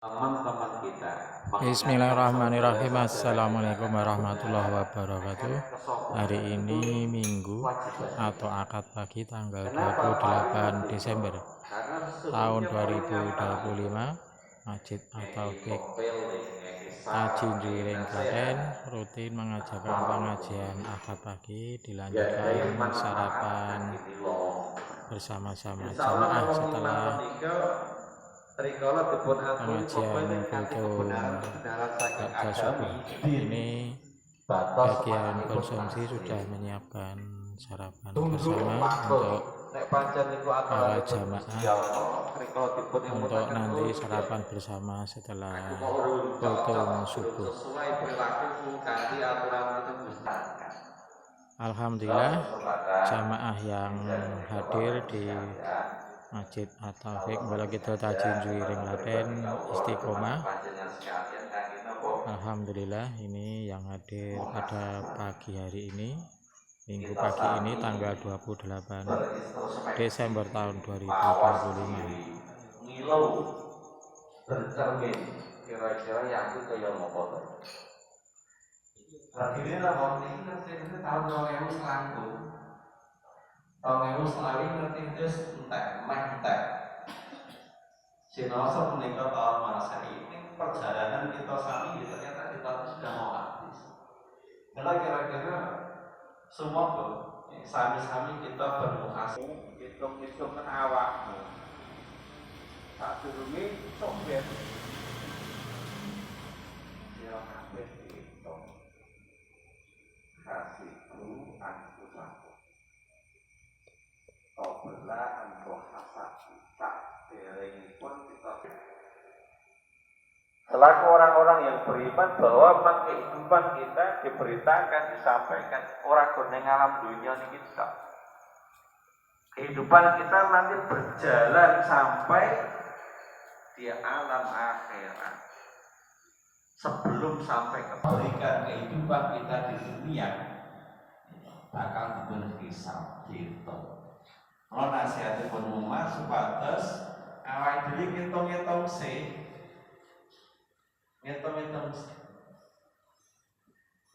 teman-teman kita. Bismillahirrahmanirrahim. Assalamualaikum warahmatullahi wabarakatuh. Hari ini Minggu atau Akad pagi tanggal 28 Desember tahun 2025. Masjid At-Taufik Kaji Juwiring Klaten rutin mengajarkan pengajian akad pagi, dilanjutkan sarapan bersama-sama jamaah setelah pengajian kultum bakda subuh. Ini bagian konsumsi sudah menyiapkan sarapan bersama untuk para jamaah untuk nanti sarapan bersama setelah kultum subuh. Alhamdulillah, jamaah yang hadir di Masjid At-Taufik Balakidul Tajin Juwiring Klaten istiqomah. Alhamdulillah, ini yang hadir pada pagi hari ini, Minggu pagi ini tanggal 28 Desember tahun 2025. Ngilau bercermin kira-kira yang itu kayak apa tuh? Akhirnya lah ini ngerti tahun 2000 selangkung. Tahun 2000 selawi ngerti itu entek. Sinoso menikah tahun masa ini perjalanan kita sami ternyata kita sudah mau habis. Karena kira-kira semua tuh sami-sami kita bermukhasabah hitung-hitung kan awakmu. Tak durungi sombet. Ya kabeh hitung. Kasihku aku laku. Qabla an tuhasabu tak derengipun kita. Selaku orang-orang yang beriman bahwa kehidupan kita diberitakan, disampaikan orang kuning alam dunia ini kita. Kehidupan kita nanti berjalan sampai di alam akhirat. Sebelum sampai kebalikan kehidupan kita di dunia bakal berhisab gitu. Kalau nasihatipun umat supados awake dhewe ngitung-ngitung sih. Ngitung-ngitung sih.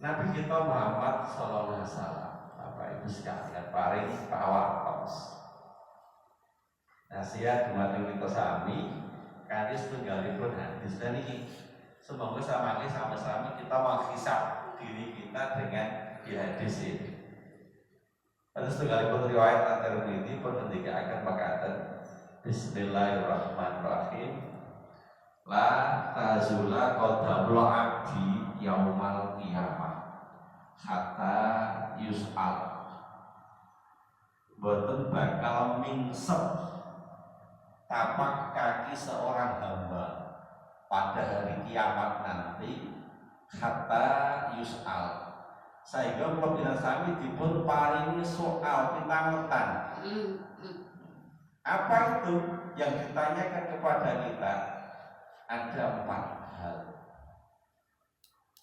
Nabi kita Muhammad sallallahu alaihi wasallam, Bapak Ibu sekalian, paring pawartos. Nasihat dumateng kita sami kanthi setunggalipun hadis dan ini semoga sama-sama kita menghisab diri kita dengan di hadis ini. Ada setunggalipun riwayat At-Tirmidzi pun akan mengatakan Bismillahirrahmanirrahim. La tazula qadamul abdi yaumal qiyamah hatta yus'al. Boten bakal mingsep tapak kaki seorang hamba pada hari kiamat nanti hatta yus'al, sehingga pembina sami dipun paringi soal pintangetan. Apa itu yang ditanyakan kepada kita? Ada 4 hal.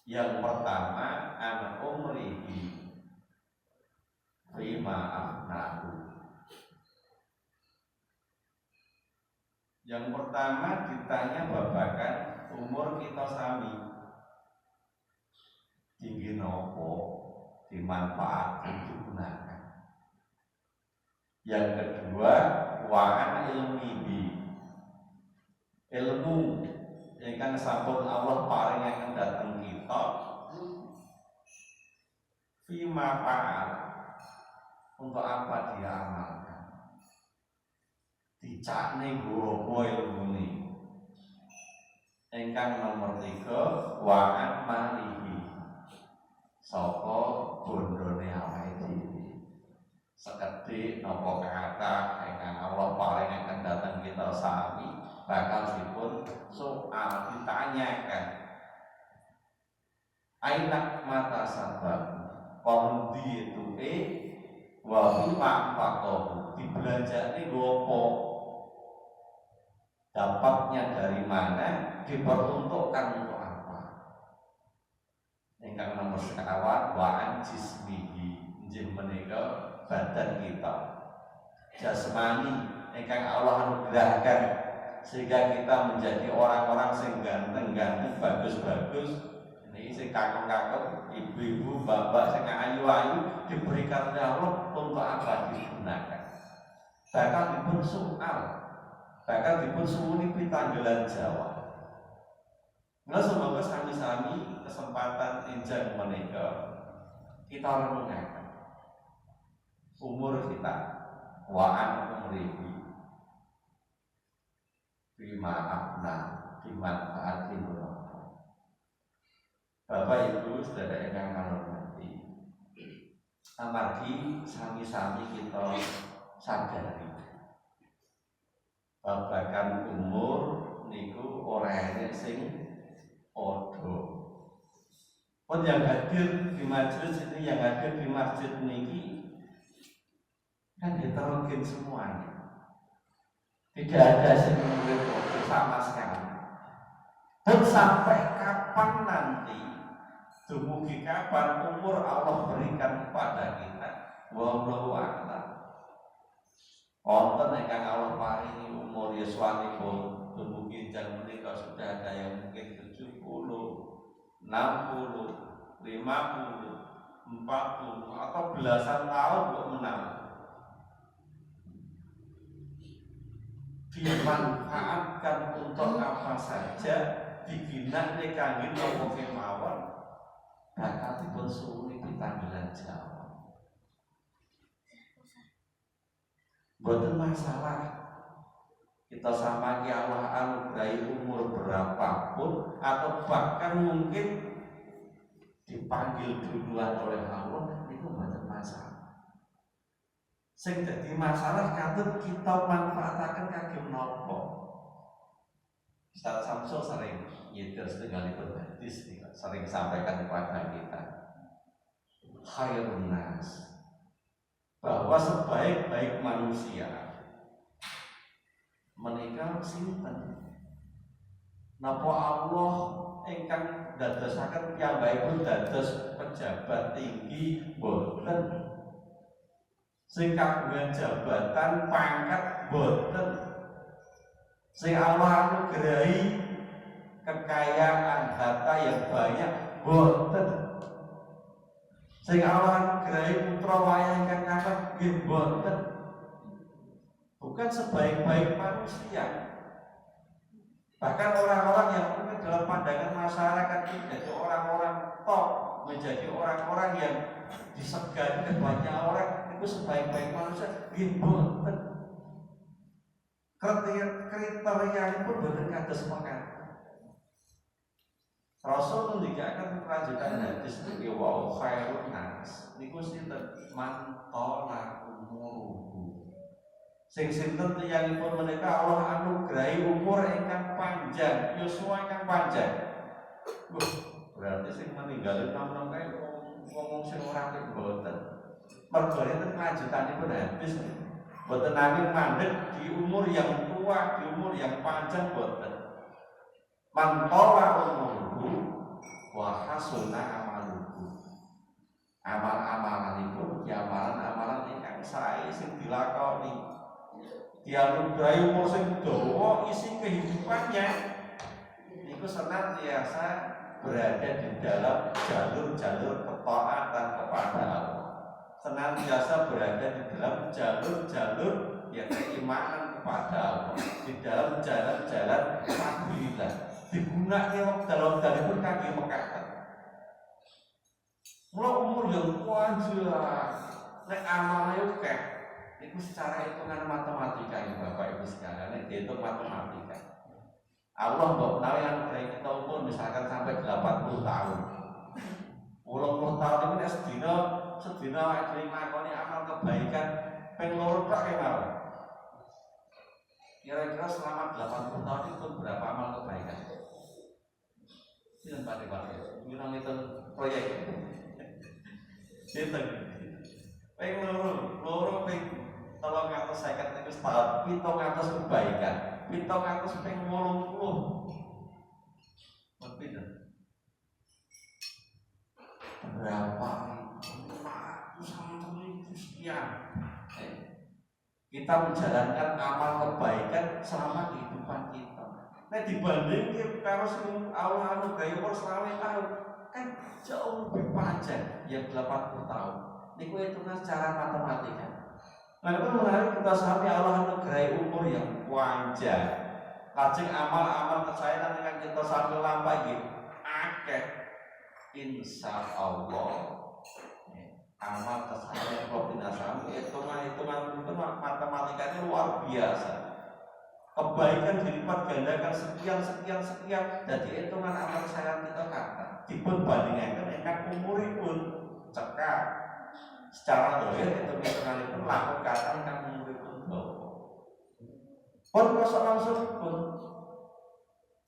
Yang pertama, an umrihi fima afnahu. Yang pertama ditanya babakan umur kita sami. Tinggi nopo dimanfaatkan digunakan. Yang kedua, wa'an ilmihi, ilmu yang kan sampun Allah paringaken dateng kita fima fa'al, untuk apa dia amalkan. Dicakne gowo ilmune. Ingkang nomor 3, wa'an malihi, saka bondone awake dhewe. Sekedhik napa kata ingkang Allah paringaken dhateng kita sami bakal dipun soal, ditanyakan. Ainak mata sabab kondi itu wa bima faqahu, dibelanjane gopo, dapatnya dari mana, diperuntukkan untuk apa. Ingkang nomor sekawan wa'an jismihi, injih menika badan kita jasmani ingkang Allah anugerahkan sehingga kita menjadi orang-orang sing ganteng-ganteng, bagus-bagus. Ini sing kakek-kakek, ibu-ibu, bapak sing ayu-ayu diberikan oleh Allah untuk apa digunakan. Bahkan dipun soal, bahkan dipun suwuni pitanggelan Jawa. Nah, semoga sami-sami kesempatan injak menika kita renungkan umur kita, waan umrihi bima abna dimanfaatin Bapak Ibu saudara yang hormati, amargi sami-sami kita sadari babagan umur niku ora enek sing padha. Pun yang hadir di majelis ini, yang hadir di masjid niki kan heterogen semuanya. Tidak ada sing sama sekali. Dan sampai kapan nanti, dumugi kapan umur Allah berikan kepada kita, wallahu a'lam. Wonten ingkang Allah paringi umur yuswanipun dumugi jam menika sudah ada yang mungkin 70, 60, 50, 40 atau belasan tahun kok menang. Dimanfaatkan untuk apa saja, digunakan kangge napa kemawon, bakal dipun suwuni pitanggelan Jawa. Boten masalah kita sama ki Allah anugerahi umur berapapun atau bahkan mungkin dipanggil duluan oleh Allah, itu boten masalah. Sing dadi masalah katut kita manfaataken kagem napa. Ustaz Samsul sering nyetir setunggalipun hadis sering sampaikan kepada kita, khairun nas, bahwa sebaik-baik manusia menika sinten? Napa Allah ingkang dadosaken piyambakipun dados pejabat tinggi boten? Sing kagungan jabatan pangkat boten, sing Allah anugerahi kekayaan harta yang banyak boten, sing Allah anugerahi putra wayah ingkang kakep nggih boten. Bukan sebaik-baik manusia. Bahkan orang-orang yang mungkin dalam pandangan masyarakat menjadi orang-orang top, menjadi orang-orang yang disegani oleh banyak orang, itu sebaik-baik manusia boten. Kriteria pun boten kados mekaten. Rasul ngendikaken kelanjutan hadis niki wa khairun nas niku sinten man tala umuruhu. Sing sinten tiyangipun menika Allah anugerahi umur ingkang panjang, yuswa ingkang panjang. Berarti sing meninggal nom-nom kae ngomong sing ora apik boten. Mergo enten kelanjutanipun hadis boten nanging mandeg di umur yang tua, di umur yang panjang boten. Man tala umuruhu wa hasuna amaluhu. Amal-amalanipun ya amalan-amalan ingkang sae sing dilakoni. Dianugerahi umur sing dawa, isi kehidupannya niku senantiasa berada di dalam jalur-jalur ketaatan kepada Allah. Senantiasa berada di dalam jalur-jalur yang keimanan kepada Allah, di dalam jalan-jalan sabilillah. Digunakan dalam dalipun kaki mekaten. Mula umur yang panjang, nek amale akeh, itu secara hitungan matematika ya Bapak Ibu sekalian, nek dihitung matematika. Allah mbok menawi anugerahi kita umur misalkan sampai 80 tahun. 80 tahun itu sedina awake nglakoni amal kebaikan ping 2 tok kemawon. Kira-kira selama 80 tahun itu berapa amal kebaikan? Sinten Pak Dewan? Ngitung proyek. Sinten? Ping loro ping 350 niku setahun 700 kebaikan. 700 ping 80. Pinten? Berapa? 100 sekian. kita menjalankan amal kebaikan selama kehidupan kita. Nah dibanding karo sing Allah anugerahi umur 20 tahun kan jauh lebih panjang yang 80 tahun. Niku hitungan secara matematika. Nah, menarik kita sampai Allah anugerahi umur yang panjang. Lajeng amal-amal kesayangan dengan kita sampai lampai gitu. Akeh insya Allah amal kesayangan Rabbina sami hitungan matematikanya luar biasa. Kebaikan dilipat gandakan sekian jadi hitungan amal kesayangan kita kata dipun bandingkan dengan umuripun cekak secara dohir hitunganipun lakukan kata dengan umuripun pun kosong langsung pun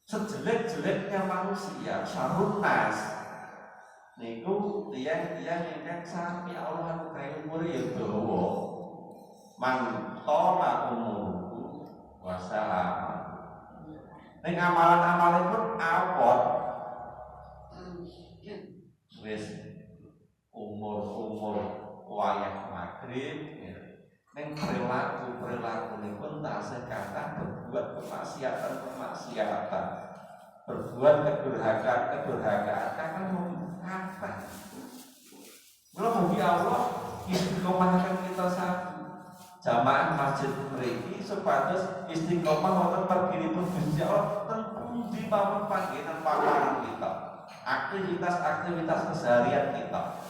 sejelek-jeleknya manusia syarrun nas niku tiang-tiang ingkang sami Allah anugerahi umur ya dawa man tola umurku wassalam ning amalan-amalipun awon wis umur wayah maghrib ning perilaku-perilakunipun tasih kathah berbuat kemaksiatan, berbuat kedurhakaan karena apa? Belum bagi Allah istiqomahkan kita satu jamaah masjid mriki supados istiqomah wonten perginipun Gusti Allah ten pundi mawon panggenan paparan kita, aktivitas keseharian kita.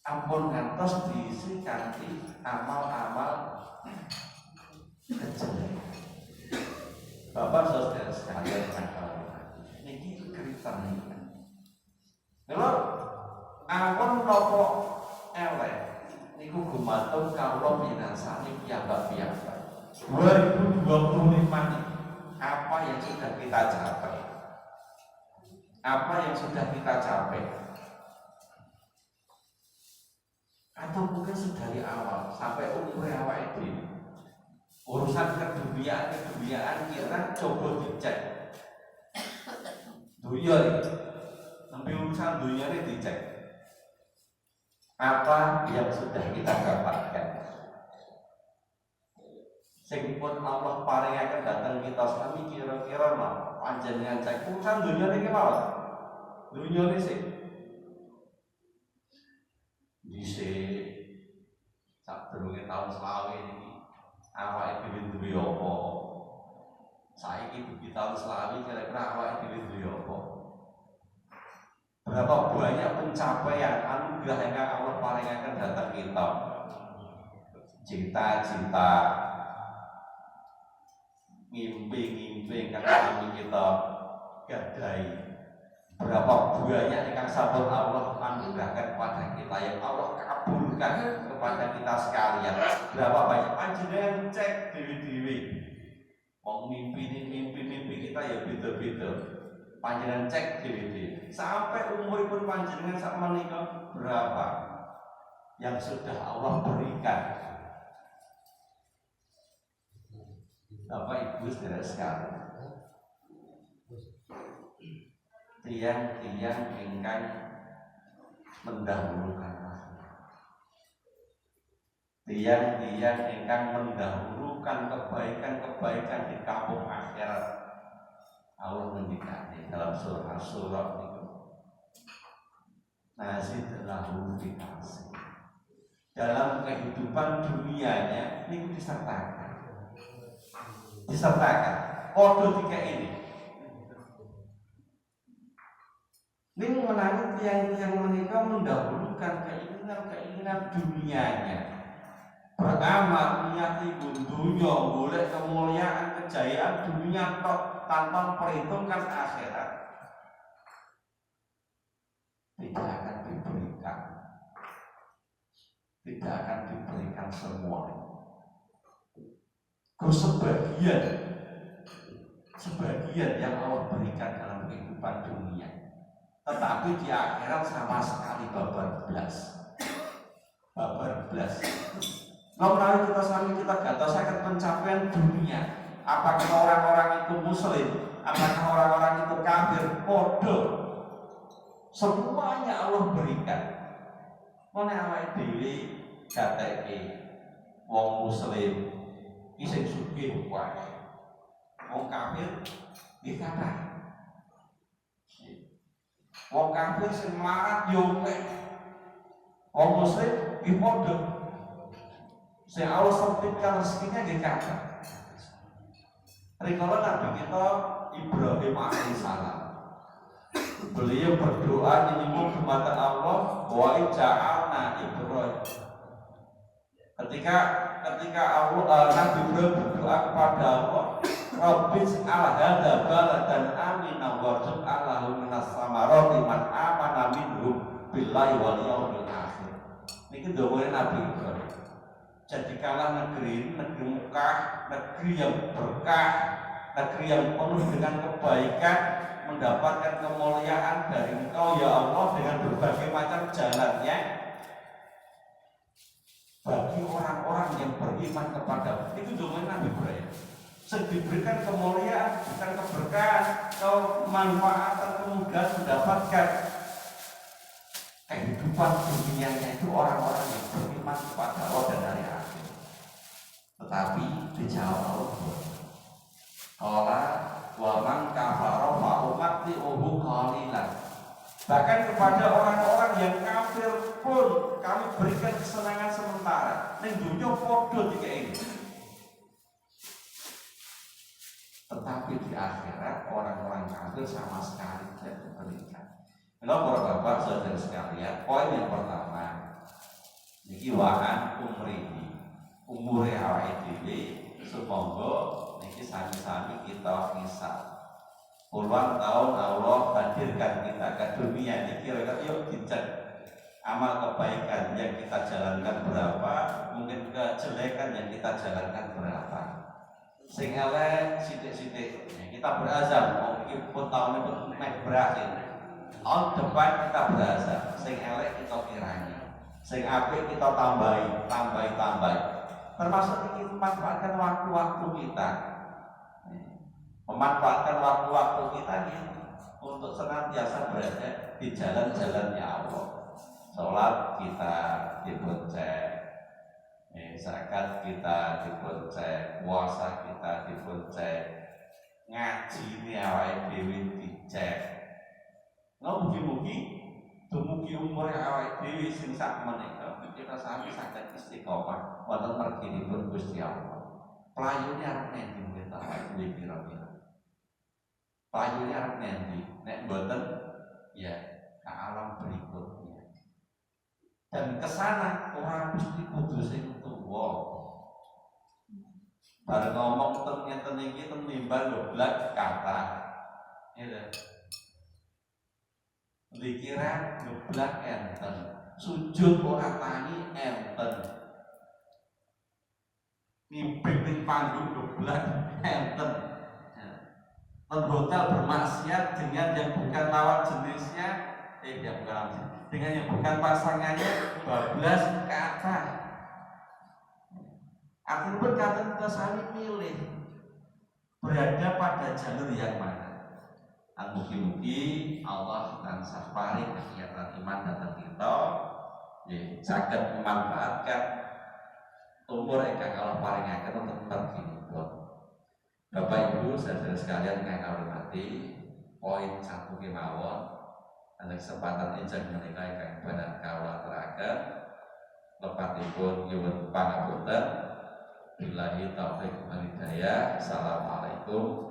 Ampun ngantos diisi kanthi amal-amal kejelekan. Bapak saudara sekalian niki kritan niki. Kalau ampun nopo elek niku gumantung kawula minasani piyambak-piyambak. 2025 apa yang sudah kita capai? Apa yang sudah kita capai? Atau mungkin sedari awal sampai umur awal ini urusan keduniaan kita coba dicek dunia ini sampai urusan dunia ini dicek apa yang sudah kita dapatkan sehingga Allah paringaken datang kita sami kira-kira mah panjenengan cek urusan dunia ini gimana dunia ini sih dhisik sadurunge taun selawe niki awake dhewe duwe apa saiki dugi taun selawe kira-kira awake dhewe duwe apa berapa banyak pencapaian anugerah yang Allah paringaken dhateng kita cita-cita mimpi-mimpi ingkang sami kita gadahi berapa banyak yang sabar Allah anugerahkan kepada kita yang Allah kabulkan kepada kita sekalian. Berapa banyak panjenengan cek dewi-dewi mau mimpi kita ya beda-beda panjenengan cek dewi-dewi sampai umur pun panjenengan sak menika berapa yang sudah Allah berikan. Bapak Ibu saudara sekalian, tiang-tiang ingkang mendahulukan tiang-tiang ingkang mendahulukan kebaikan di kampung akhirat. Allah ngendikane dalam surah itu nazidlahu dikasih dalam kehidupan dunianya ini disertakan kode 3 ini. Ini menangis yang menikah mendahulukan keinginan dunianya, beramal niat ibu dunia, boleh kemuliaan kejayaan dunia tanpa perhitungkan akhirat tidak akan diberikan semua. Sebagian yang Allah berikan dalam kehidupan dunia, tetapi di akhirat sama sekali babar belas. Kalau kita sami kita gatosaken pencapaian dunia, apakah orang-orang itu muslim, apakah orang-orang itu kafir, bodoh, semuanya Allah berikan. Mana awake dhewe gateke wong muslim iki sing sugih wae. Wong kafir iki kathah. Wong kafir sing melarat yo akeh. Wong muslim iki padha. Sing Allah sempitkan rezekinya nggih kathah. Rikala Nabi kita Ibrahim alaihissalam, beliau berdoa menyebut kepada Allah, wa ja'alna Ibrahim. Ketika Allah Nabi Ibrahim berdoa kepada Allah, Rabbis ala hadza baladan aminan warzuq Allahu minas samarati man amana minhum billahi wal yaumil akhir. Niki doane Nabi Ibrahim. Jadikanlah negeri Mekah negeri yang berkah, negeri yang penuh dengan kebaikan, mendapatkan kemuliaan dari Engkau ya Allah dengan berbagai macam jalannya bagi orang-orang yang beriman kepada. Itu doa Nabi Ibrahim. Diberikan kemuliaan, bukan keberkahan, kemanfaatan, kemudahan mendapatkan kehidupan dunianya itu orang-orang yang beriman kepada Allah dan hari akhir. Tetapi dijawab Allah, qala wa man kafara fa umatti'uhu qalilan. Bahkan kepada orang-orang yang kafir pun kami berikan kesenangan sementara. Ning dunya padha dikene. Tetapi di akhirat orang-orang kafir sama sekali tidak diberikan. Kalau para bapak saudara sekalian, poin yang pertama, niki waan umure awake dhewe supaya niki sami-sami kita hisab. Puluhan tahun Allah hadirkan kita ke dunia ini, kira-kira yuk dicek amal kebaikan yang kita jalankan berapa, mungkin kejelekan yang kita jalankan berapa. Sing elek sithik-sithik kita berazam mau iki pun tahun pun meh berakhir. Tahun depan kita berazam, sing elek kita kirangi, sing apik kita tambahi. Termasuk iki memanfaatkan waktu-waktu kita. Memanfaatkan waktu-waktu kita ini untuk senantiasa berada di jalan-jalannya Allah. Sholat kita dibonceng, zakat kita dibonceng, puasa kita dibonceng, ngaji ini awake dhewe dicek. Mugi-mugi dumugi umur awake dhewe sing sak menika kita sami saged istiqomah wonten merginipun Gusti Allah. Playune arep nendi kita awake kira-kira. Playune arep nendi? Nek mboten ya ke alam berikutnya. Dan kesana orang mesti kudu sing tuwa. Bar ngomong ten iki ten nimbal goblak kata. Ngene. Dikira goblak enten, sujud ora tani enten. Mimpi ning panggung goblak enten. Hotel bermaksiat dengan yang bukan lawan jenisnya, dengan yang bukan pasangannya, bablas kata. Artinya berkata kita saling milih berada pada jalur yang mana. Mugi-mugi Allah tansah paring kegiatan iman datang kita, saged memanfaatkan umur ingkang Allah paringaken untuk terginipun. Bapak Ibu saudara sekalian ingkang kawula hormati, poin 1 kemawon ana kesempatan enjang menika ingkang badhe kawula aturaken lepatipun nyuwun pangapunten. Billahi taufiq wal hidayah. Assalamualaikum